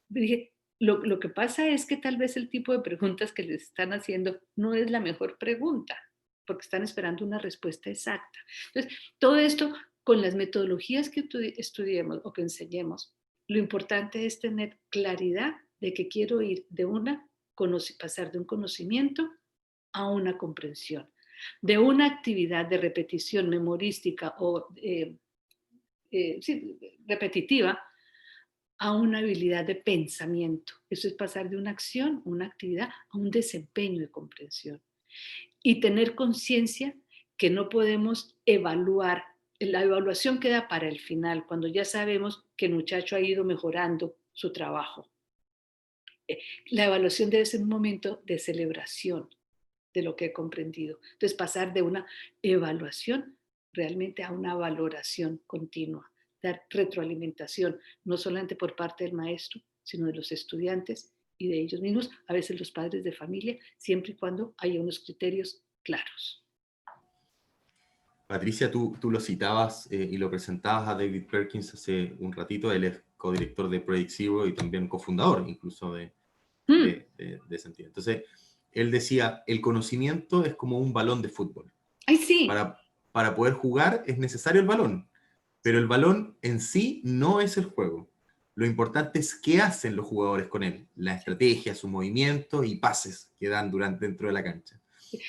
Le dije, lo que pasa es que tal vez el tipo de preguntas que les están haciendo no es la mejor pregunta, porque están esperando una respuesta exacta. Entonces, todo esto con las metodologías que estudiemos o que enseñemos, lo importante es tener claridad de que quiero ir pasar de un conocimiento a una comprensión, de una actividad de repetición memorística o repetitiva, a una habilidad de pensamiento. Eso es pasar de una acción, una actividad, a un desempeño de comprensión. Y tener conciencia que no podemos evaluar. La evaluación queda para el final, cuando ya sabemos que el muchacho ha ido mejorando su trabajo. La evaluación debe ser un momento de celebración de lo que he comprendido. Entonces, pasar de una evaluación realmente a una valoración continua, dar retroalimentación, no solamente por parte del maestro, sino de los estudiantes y de ellos mismos, a veces los padres de familia, siempre y cuando haya unos criterios claros. Patricia, tú lo citabas y lo presentabas a David Perkins hace un ratito. Él es codirector de Project Zero y también cofundador incluso de Sentido. Entonces, él decía, el conocimiento es como un balón de fútbol. ¡Ay, sí! Para poder jugar es necesario el balón, pero el balón en sí no es el juego. Lo importante es qué hacen los jugadores con él, la estrategia, su movimiento y pases que dan dentro de la cancha.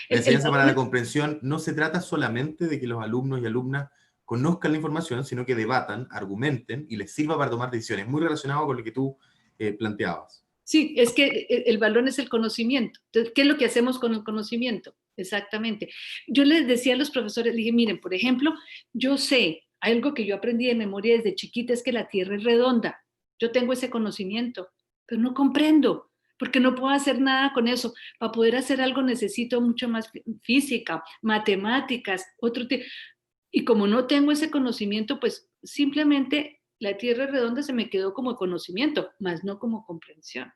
La enseñanza para la comprensión no se trata solamente de que los alumnos y alumnas conozcan la información, sino que debatan, argumenten y les sirva para tomar decisiones. Muy relacionado con lo que tú planteabas. Sí, es que el balón es el conocimiento. Entonces, ¿qué es lo que hacemos con el conocimiento? Exactamente. Yo les decía a los profesores, les dije, miren, por ejemplo, yo sé, algo que yo aprendí de memoria desde chiquita es que la Tierra es redonda. Yo tengo ese conocimiento, pero no comprendo, porque no puedo hacer nada con eso. Para poder hacer algo necesito mucho más física, matemáticas, otro tipo. Y como no tengo ese conocimiento, pues simplemente la Tierra redonda se me quedó como conocimiento, más no como comprensión.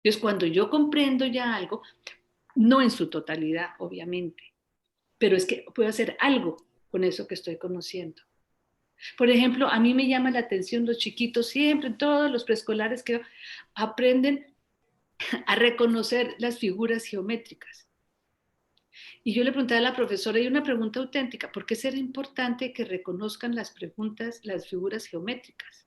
Entonces, cuando yo comprendo ya algo, no en su totalidad, obviamente, pero es que puedo hacer algo con eso que estoy conociendo. Por ejemplo, a mí me llama la atención los chiquitos, siempre, todos los preescolares que aprenden a reconocer las figuras geométricas. Y yo le pregunté a la profesora, y una pregunta auténtica, ¿por qué será importante que reconozcan las preguntas, las figuras geométricas?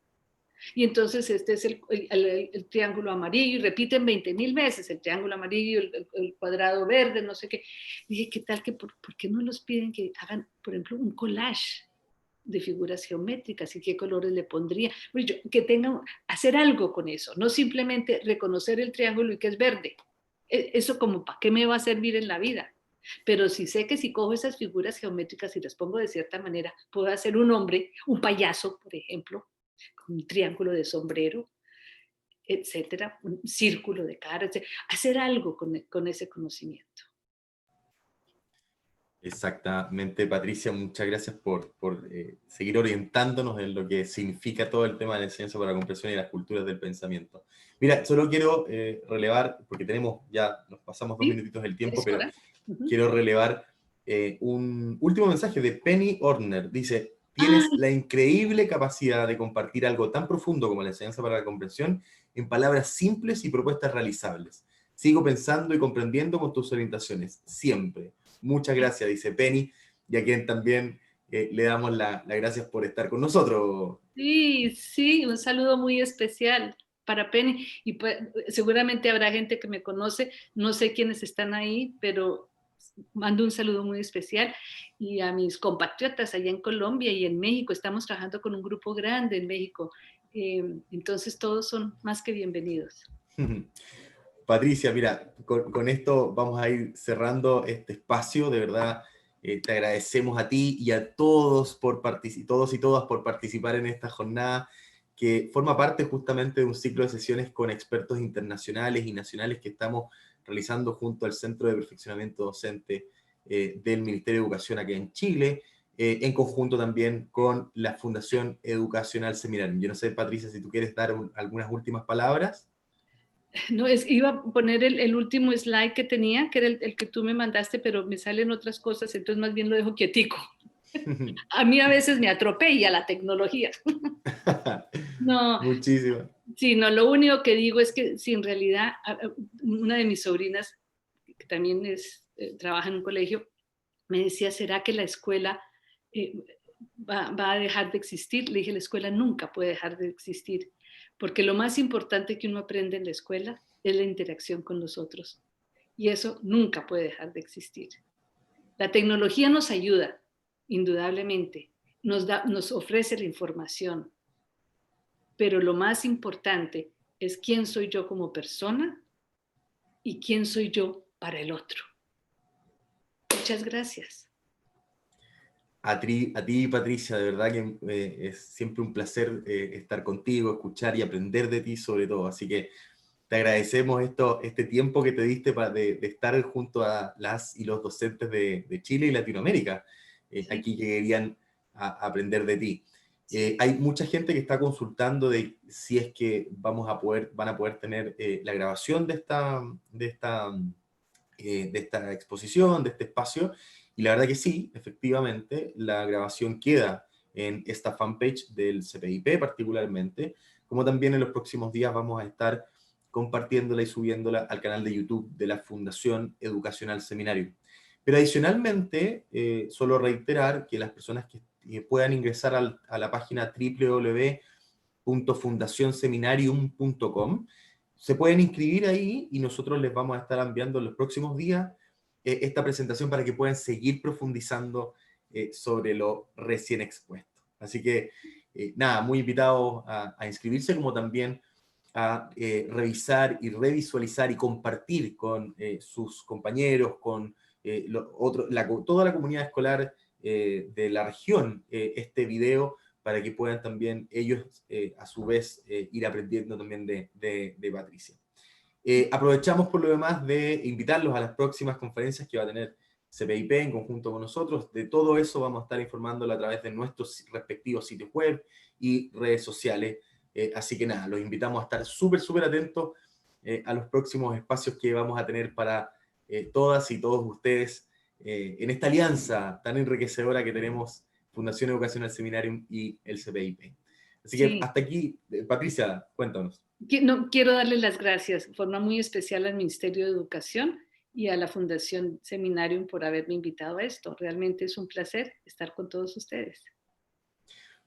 Y entonces este es el triángulo amarillo, y repiten 20.000 veces el triángulo amarillo, el cuadrado verde, no sé qué. Y dije, ¿qué tal que por qué no los piden que hagan, por ejemplo, un collage de figuras geométricas y qué colores le pondría? Que tengan, hacer algo con eso, no simplemente reconocer el triángulo y que es verde. Eso como, ¿para qué me va a servir en la vida? Pero si sé que si cojo esas figuras geométricas y las pongo de cierta manera, puedo hacer un hombre, un payaso, por ejemplo, con un triángulo de sombrero, etcétera, un círculo de cara, etcétera. Hacer algo con ese conocimiento. Exactamente, Patricia, muchas gracias por seguir orientándonos en lo que significa todo el tema de la enseñanza para la comprensión y las culturas del pensamiento. Mira, solo quiero relevar, porque nos pasamos 2 minutitos del tiempo, ¿Es pero hora? quiero relevar un último mensaje de Penny Orner. Dice, Ah, tienes la increíble capacidad de compartir algo tan profundo como la enseñanza para la comprensión en palabras simples y propuestas realizables. Sigo pensando y comprendiendo con tus orientaciones, siempre. Muchas gracias, dice Penny, y a quien también le damos las gracias por estar con nosotros. sí, sí, un saludo muy especial para Penny. Y pues, seguramente habrá gente que me conoce, no sé quiénes están ahí, pero mando un saludo muy especial. Y a mis compatriotas allá en Colombia y en México, estamos trabajando con un grupo grande en México. Entonces todos son más que bienvenidos. Patricia, mira, con esto vamos a ir cerrando este espacio. De verdad, te agradecemos a ti y a todos, todos y todas por participar en esta jornada que forma parte justamente de un ciclo de sesiones con expertos internacionales y nacionales que estamos realizando junto al Centro de Perfeccionamiento Docente del Ministerio de Educación aquí en Chile, en conjunto también con la Fundación Educacional Seminarium. Yo no sé, Patricia, si tú quieres dar algunas últimas palabras. No, iba a poner el último slide que tenía, que era el que tú me mandaste, pero me salen otras cosas, entonces más bien lo dejo quietico. A mí a veces me atropella la tecnología. No, Muchísimas. sí, no, lo único que digo es que si en realidad una de mis sobrinas, que también trabaja en un colegio, me decía, ¿será que la escuela eh, va a dejar de existir? Le dije, la escuela nunca puede dejar de existir, porque lo más importante que uno aprende en la escuela es la interacción con los otros, y eso nunca puede dejar de existir. La tecnología nos ayuda, indudablemente, nos ofrece la información, pero lo más importante es quién soy yo como persona y quién soy yo para el otro. Muchas gracias. A ti, Patricia, de verdad que es siempre un placer estar contigo, escuchar y aprender de ti sobre todo. Así que te agradecemos este tiempo que te diste de estar junto a las y los docentes de Chile y Latinoamérica, Sí, aquí que querían aprender de ti. sí. Hay mucha gente que está consultando de si es que van a poder tener la grabación de esta exposición, de este espacio, y la verdad que sí, efectivamente, la grabación queda en esta fanpage del CPIP particularmente, como también en los próximos días vamos a estar compartiéndola y subiéndola al canal de YouTube de la Fundación Educacional Seminario. Pero adicionalmente, solo reiterar que las personas que puedan ingresar a la página www.fundacionseminarium.com se pueden inscribir ahí y nosotros les vamos a estar enviando en los próximos días esta presentación para que puedan seguir profundizando sobre lo recién expuesto. Así que, nada, muy invitados a inscribirse, como también a revisar y revisualizar y compartir con sus compañeros, con toda la comunidad escolar de la región este video para que puedan también ellos a su vez ir aprendiendo también de Patricia. Aprovechamos por lo demás de invitarlos a las próximas conferencias que va a tener CPIP en conjunto con nosotros. De todo eso vamos a estar informándolo a través de nuestros respectivos sitios web y redes sociales. Así que nada, los invitamos a estar súper atentos a los próximos espacios que vamos a tener para todas y todos ustedes en esta alianza tan enriquecedora que tenemos Fundación Educacional Seminarium y el CPIP. Así que Sí. hasta aquí, Patricia, cuéntanos. No, quiero darles las gracias de forma muy especial al Ministerio de Educación y a la Fundación Seminarium por haberme invitado a esto. Realmente es un placer estar con todos ustedes.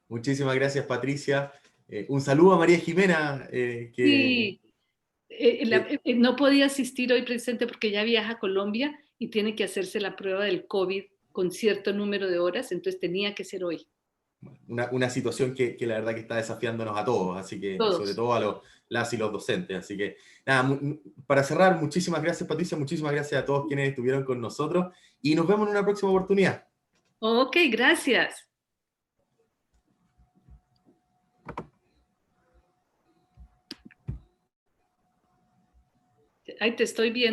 Muchísimas gracias, Patricia. Un saludo a María Jimena, Sí, no podía asistir hoy presente porque ella viaja a Colombia y tiene que hacerse la prueba del COVID con cierto número de horas, entonces tenía que ser hoy. una situación que la verdad que está desafiándonos a todos, así que, y sobre Todos. todo a las y los docentes. Así que, nada, para cerrar, muchísimas gracias, Patricia, muchísimas gracias a todos quienes estuvieron con nosotros y nos vemos en una próxima oportunidad. Ok, gracias. Ahí te estoy viendo.